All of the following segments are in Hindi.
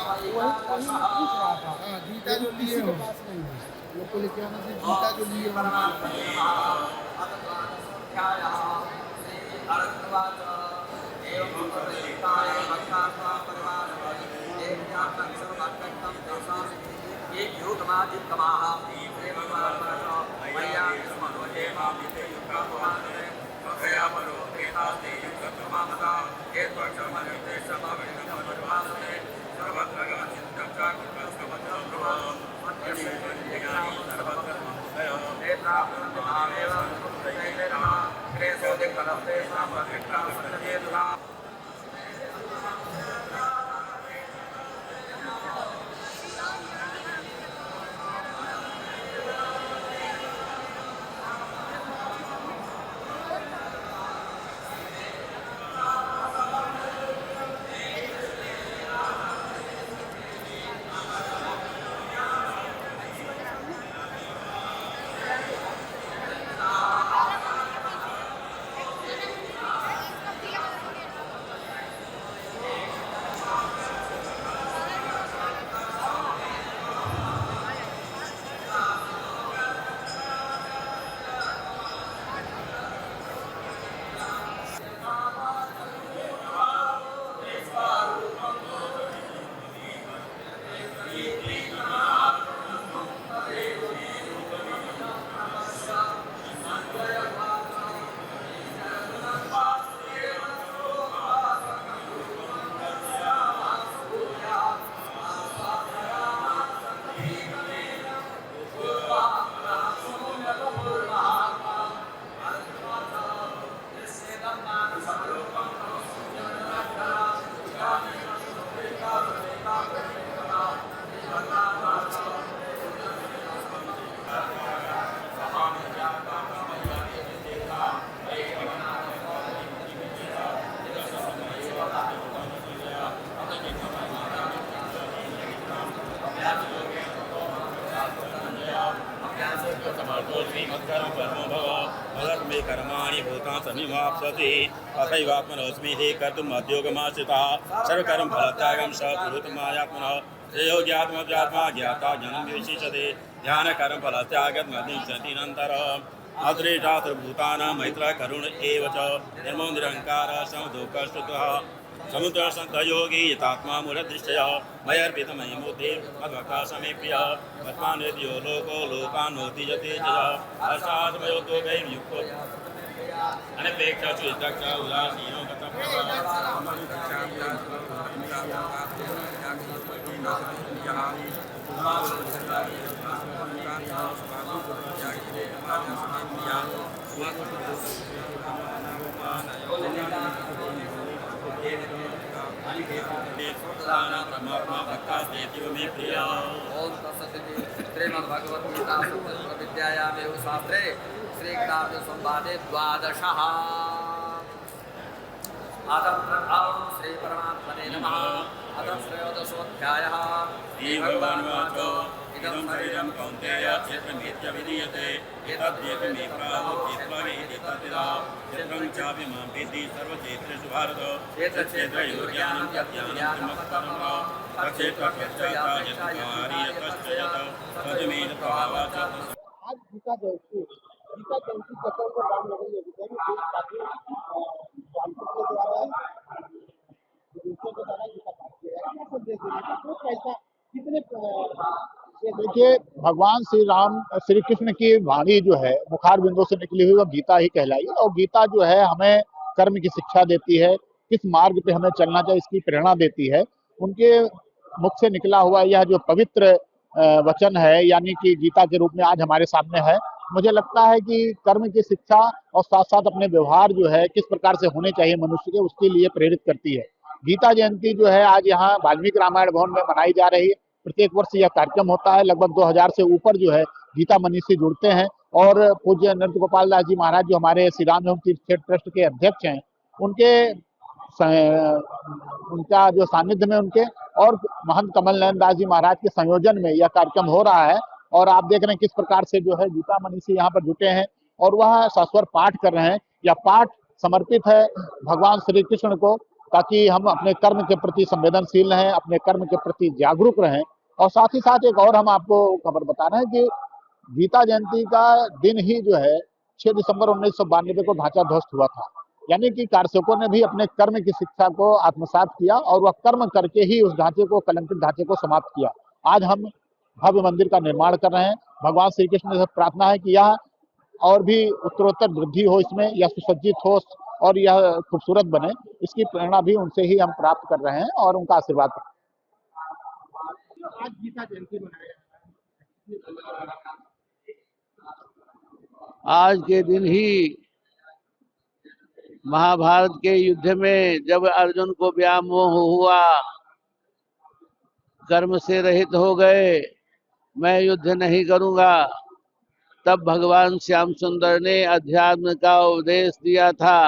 वही वही मैं पूछ रहा था, गीता लेकिन जो लिए किसी के हो, पास नहीं है। लोग को लेके आना सिर्फ गीता जो लिए हो उनके पास है। मत्कर्म परमो भव मदस्मे कर्माणि भूतानि समिमाप्स्यति तथैवात्मनोऽस्मि हि कर्तुम् अद्योगमाश्रितः सर्वकर्म फलत्यागं स कुरुत मायात्मनः श्रेयो ज्ञात्मज्ञात्मा ज्ञाता ज्ञानं विशिष्यते ध्यानकर्म फलत्यागत्मदिशतीनन्तरम् अद्रेशास्त्रभूतानां मैत्रः करुण एव च निर्मो निरङ्कारः समदुःखस्तुतः समुद्र संत योगी यतात्मा मूलदृष्टय मयर्पितमयि मूर्ति मद्भक्ता समे प्रिय मत्मान्वेद्यो लोको लोकान्नोति यते हर्षात्मयो तो युक्तो अनपेक्षा सुदक्ष उदासीनो परमात्मा भक्ता देव में प्रिय। ओम तत्सदिति श्रीमद्भगवद्गीता विद्यायाम एवं शास्त्रे श्रीकृष्णार्जुन संवादे द्वादशः आदम श्री परमात्मने नमः। अतः त्रयोदशोऽध्यायः। श्रीभगवानुवाच इदं शरीरं कौन्तेय क्षेत्रमेत्य विधीयते एतद्येति मे प्राहुर्जिह्वमेति तद्विदा क्षेत्रं चापि मां वेत्ति सर्वक्षेत्रेषु भारत क्षेत्रयोर्ज्ञानं तज्ज्ञानं ब्रह्मपरं वा तच्चेत्तश्च तद्मेन प्रभावाच। आज गीता जयंती कतर को काम लगी है विधायक देश काफी कानपुर के द्वारा विदेशों के द्वारा गीता पाठ किया है। क्या संदेश देना तो कैसा कितने देखिए, भगवान श्री राम श्री कृष्ण की वाणी जो है मुखार बिंदु से निकली हुई वह गीता ही कहलाई और गीता जो है हमें कर्म की शिक्षा देती है, किस मार्ग पे हमें चलना चाहिए इसकी प्रेरणा देती है। उनके मुख से निकला हुआ यह जो पवित्र वचन है यानी कि गीता के रूप में आज हमारे सामने है। मुझे लगता है कि कर्म की शिक्षा और साथ साथ अपने व्यवहार जो है किस प्रकार से होने चाहिए मनुष्य के, उसके लिए प्रेरित करती है। गीता जयंती जो है आज यहाँ वाल्मीकि रामायण भवन में मनाई जा रही है। प्रत्येक वर्ष यह कार्यक्रम होता है। लगभग 2000 से ऊपर जो है गीता मनीषी जुड़ते हैं और पूज्य नृत्य गोपाल दास जी महाराज जो हमारे श्री राम जन्म तीर्थ क्षेत्र ट्रस्ट के अध्यक्ष हैं, उनका जो सानिध्य में उनके और महंत कमल नयन दास जी महाराज के संयोजन में यह कार्यक्रम हो रहा है। और आप देख रहे हैं किस प्रकार से जो है गीता मनीषी यहाँ पर जुटे हैं और वह सस्वर पाठ कर रहे हैं। यह पाठ समर्पित है भगवान श्री कृष्ण को ताकि हम अपने कर्म के प्रति संवेदनशील रहें, अपने कर्म के प्रति जागरूक रहें। और साथ ही साथ एक और हम आपको खबर बता रहे हैं कि गीता जयंती का दिन ही जो है 6 दिसंबर 1992 को ढांचा ध्वस्त हुआ था। यानी कि कारसेवकों ने भी अपने कर्म की शिक्षा को आत्मसात किया और वह कर्म करके ही उस ढांचे को, कलंकित ढांचे को समाप्त किया। आज हम भव्य मंदिर का निर्माण कर रहे हैं। भगवान श्री कृष्ण से प्रार्थना है कि यह और भी उत्तरोत्तर वृद्धि हो, इसमें यह सुसज्जित हो और यह खूबसूरत बने। इसकी प्रेरणा भी उनसे ही हम प्राप्त कर रहे हैं और उनका आशीर्वाद। आज गीता जयंती मनाया आज के दिन ही महाभारत के युद्ध में जब अर्जुन को व्यामोह हुआ, कर्म से रहित हो गए, मैं युद्ध नहीं करूंगा, तब भगवान श्याम सुंदर ने अध्यात्म का उपदेश दिया था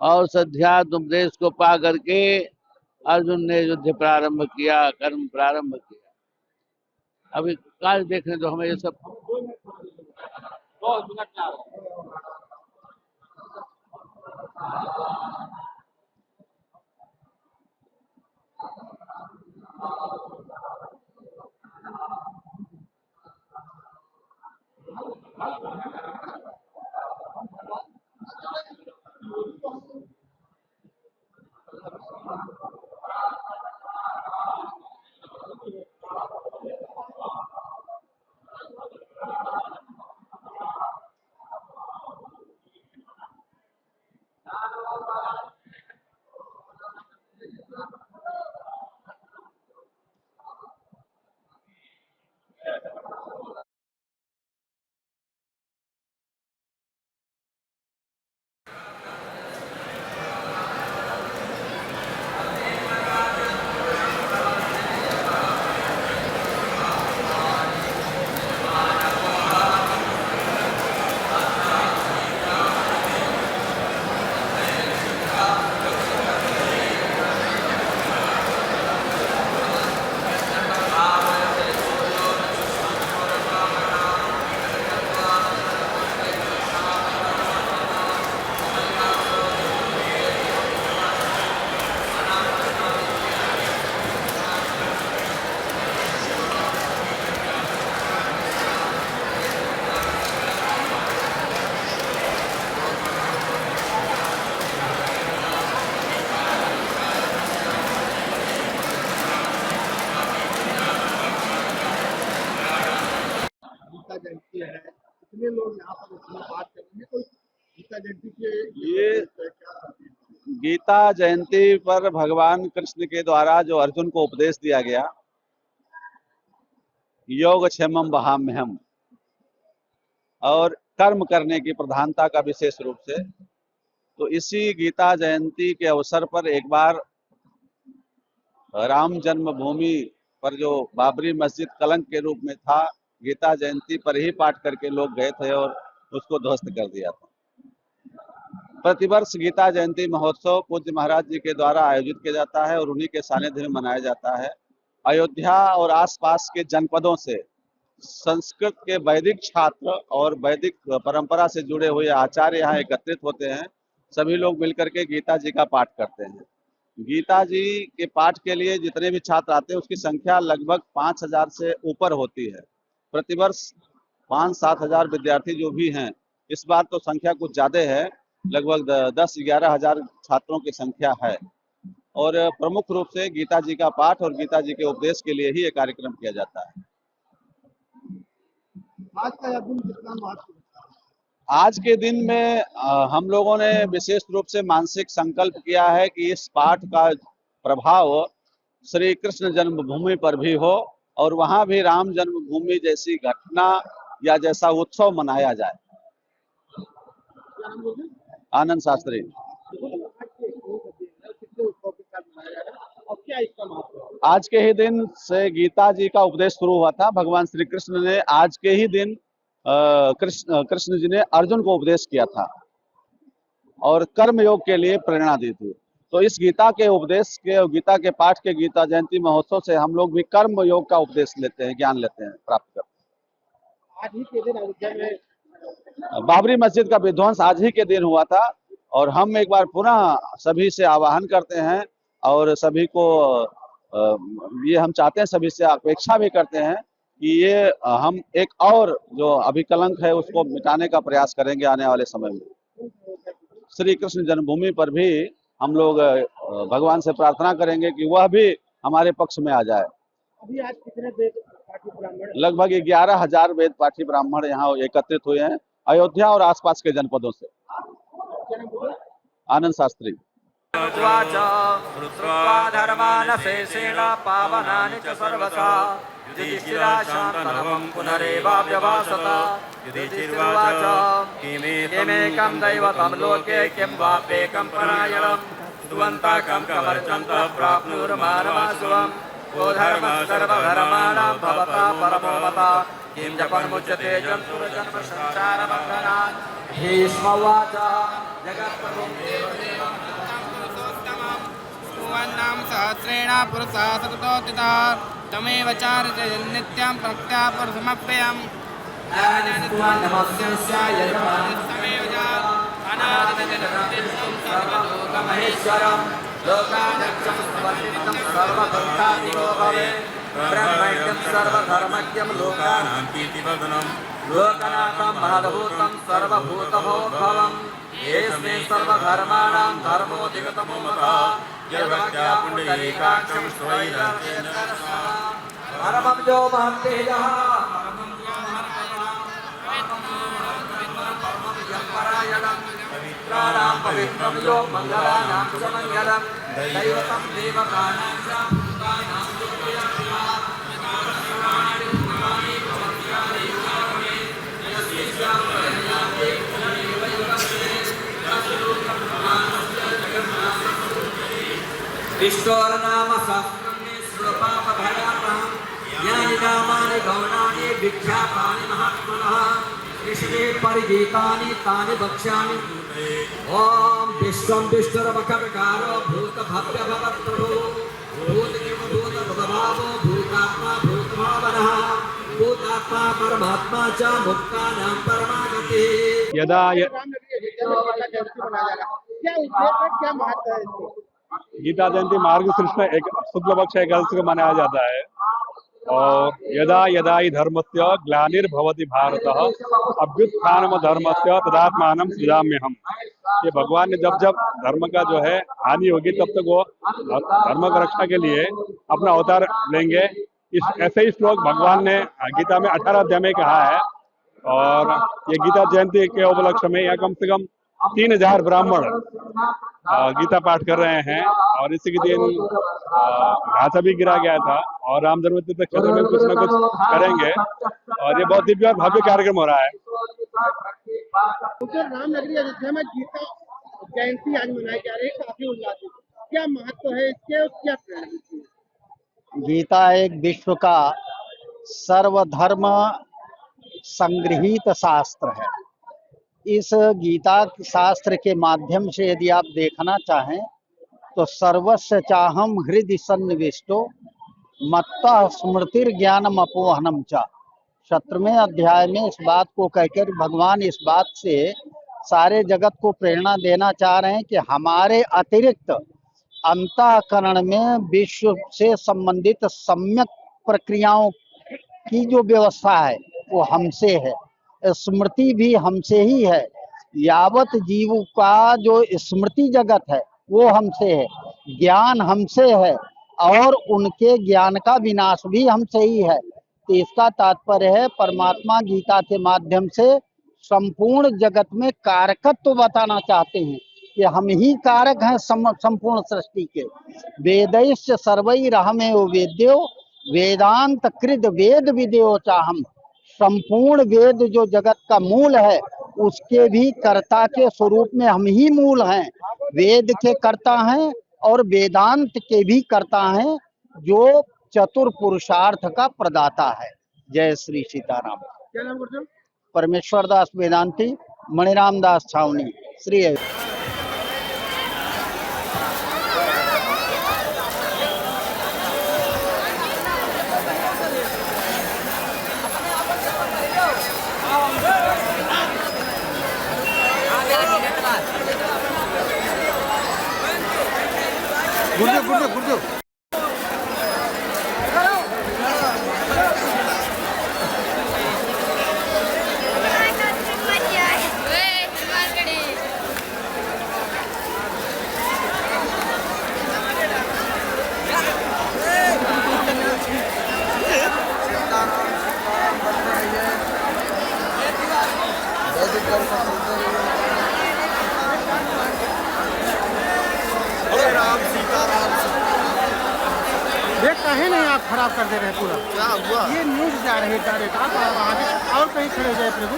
और उस अध्यात्म उपदेश को पा करके अर्जुन ने युद्ध प्रारंभ किया, कर्म प्रारंभ किया। अभी काल देखने दो हमें ये सब। गीता जयंती है, कितने लोग यहाँ पर इसमें बात करेंगे, तो गीता जयंती के ये गीता जयंती पर भगवान कृष्ण के द्वारा जो अर्जुन को उपदेश दिया गया, योगक्षेमम वहाम्यहम्, और कर्म करने की प्रधानता का विशेष रूप से, तो इसी गीता जयंती के अवसर पर एक बार राम जन्मभूमि पर जो बाबरी मस्जिद कलंक के रूप में था, गीता जयंती पर ही पाठ करके लोग गए थे और उसको ध्वस्त कर दिया था। प्रतिवर्ष गीता जयंती महोत्सव पूज्य महाराज जी के द्वारा आयोजित किया जाता है और उन्हीं के सानिध्य में मनाया जाता है। अयोध्या और आसपास के जनपदों से संस्कृत के वैदिक छात्र और वैदिक परंपरा से जुड़े हुए आचार्य यहाँ एकत्रित होते हैं। सभी लोग मिलकर के गीता जी का पाठ करते हैं। गीता जी के पाठ के लिए जितने भी छात्र आते हैं उसकी संख्या लगभग 5000 से ऊपर होती है। प्रतिवर्ष 5-7 हजार विद्यार्थी जो भी हैं, इस बार तो संख्या कुछ ज्यादा है, लगभग 10-11 हजार छात्रों की संख्या है। और प्रमुख रूप से गीता जी का पाठ और गीता जी के उपदेश के लिए ही ये कार्यक्रम किया जाता है। आज का यह दिन कितना महत्व है? आज के दिन में हम लोगों ने विशेष रूप से मानसिक संकल्प किया है कि इस पाठ का प्रभाव श्री कृष्ण जन्मभूमि पर भी हो और वहां भी राम जन्मभूमि जैसी घटना या जैसा उत्सव मनाया जाए। आनंद शास्त्री। आज के ही दिन से गीता जी का उपदेश शुरू हुआ था। भगवान श्री कृष्ण ने आज के ही दिन कृष्ण जी ने अर्जुन को उपदेश किया था और कर्म योग के लिए प्रेरणा दी थी। तो इस गीता के उपदेश के और गीता के पाठ के गीता जयंती महोत्सव से हम लोग भी कर्म योग का उपदेश लेते हैं, ज्ञान लेते हैं, प्राप्त करते हैं। आज ही के दिन अयोध्या में बाबरी मस्जिद का विध्वंस आज ही के दिन हुआ था और हम एक बार पुनः सभी से आह्वान करते हैं और सभी को ये हम चाहते हैं, सभी से अपेक्षा भी करते हैं कि ये हम एक और जो अभिकलंक है उसको मिटाने का प्रयास करेंगे आने वाले समय में। श्री कृष्ण जन्मभूमि पर भी हम लोग भगवान से प्रार्थना करेंगे कि वह भी हमारे पक्ष में आ जाए। अभी आज कितने वेद पाठी ब्राह्मण? लगभग 11,000 वेद पाठी ब्राह्मण यहाँ एकत्रित हुए हैं अयोध्या और आसपास के जनपदों से। आनंद शास्त्री धर्मानशेषेण पावनानि च सर्वथा युधिष्ठिरा शान्तनवं पुनरेवाव्यभासत। युधिष्ठिरुवाच किमेकं दैवतं लोके किं वाप्येकं परायणं सुवन्तः कं कमर्चन्तः प्राप्नुर्मानवासुवम् को धर्मः सर्वधर्माणां भवता परमो मता किं जपन्मुच्यते जन्तुर्जन्म संसारबन्धनात्। भीष्मोवाच जगत्प्रभुं देवदेवं सुवर्णां सहस्रेण पुरुषः सततोत्थितः तमेव चारते नित्यं भक्त्या पुरुषमप्ययम् महेश्वरं लोकाध्यक्षं समर्पितं सर्वभक्तादिको भवेत् ब्रह्मण्यं सर्वधर्मज्ञं लोकानां कीर्तिवर्धनं लोकनाथं महद्भूतं सर्वभूतभोद्भवम् येऽस्मिन् सर्वधर्माणां धर्मोऽधिगतमो मतः यद्भक्त्या पुण्डरीकाक्षं स्वैराग्येन परमं यो महत्तेजः पवित्राणां पवित्रं यो मङ्गलानां च मङ्गलं दैवतं देवतानां च भूतानां विष्णोर्नाम सहस्रं मे श्रुतपापभयापहं यानि नामानि गौणानि विख्यातानि महात्मनः ऋषिभिः परिगीतानि तानि वक्ष्यामि। ॐ विश्वं विष्णुर्वक्रकारो भूतभव्यभवत्प्रभो भूतभावो भूतात्मा भूतभावनः भूतात्मा परमात्मा च मुक्तानां परमागतिः। यदा क्या उद्देश्य, क्या महत्व है इसके? गीता जयंती मार्ग कृष्ण एक शुक्ल पक्ष एकादशी को मनाया जाता है और यदा यदा हि धर्मस्य ग्लानिर्भवति भारतः अभ्युत्थानम धर्मस्य तदात्मानं सृजाम्यहम्। ये भगवान ने जब जब धर्म का जो है हानि होगी तब तक वो धर्म की रक्षा के लिए अपना अवतार लेंगे। इस ऐसे ही श्लोक भगवान ने गीता में 18 अध्याय में कहा है और ये गीता जयंती के उपलक्ष्य में यहाँ कम से कम 3000 ब्राह्मण गीता पाठ कर रहे हैं और इसी के दिन घासा भी गिरा गया था और राम जन्म तीर्थ क्षेत्र में कुछ न कुछ करेंगे और ये बहुत दिव्य और भव्य कार्यक्रम हो रहा है। तो रामनगरी अयोध्या में गीता जयंती आज मनाई जा रही है, काफी उल्लासित। क्या महत्व है इसके और क्या प्रेरणा? गीता एक विश्व का सर्वधर्म संग्रहित शास्त्र है। इस गीता शास्त्र के माध्यम से यदि आप देखना चाहें तो सर्वस्य चाहम हृदय सन्निविष्टो मत्तः स्मृतिर ज्ञानम अपोहनम च। 17वें अध्याय में इस बात को कहकर भगवान इस बात से सारे जगत को प्रेरणा देना चाह रहे हैं कि हमारे अतिरिक्त अंतःकरण में विश्व से संबंधित सम्यक प्रक्रियाओं की जो व्यवस्था है वो हमसे है, स्मृति भी हमसे ही है। यावत जीव का जो स्मृति जगत है वो हमसे है, ज्ञान हमसे है और उनके ज्ञान का विनाश भी हमसे ही है। तो इसका तात्पर्य है परमात्मा गीता के माध्यम से संपूर्ण जगत में कारकत्व बताना चाहते हैं कि हम ही कारक हैं संपूर्ण सृष्टि के। वेदैश्च सर्वैरहमेव वेद्यो वेदांत कृत वेद विदेयो चाहम। संपूर्ण वेद जो जगत का मूल है उसके भी कर्ता के स्वरूप में हम ही मूल हैं। वेद के कर्ता हैं और वेदांत के भी कर्ता हैं जो चतुर पुरुषार्थ का प्रदाता है। जय श्री सीताराम। क्या नाम करते हो? परमेश्वर दास वेदांती, मणिराम दास छावनी, श्री। ये कहीं नहीं आप खराब कर दे रहे पूरा। क्या हुआ? ये न्यूज जा रही है डायरेक्ट, आप आगे और कहीं खड़े जाए प्रभु।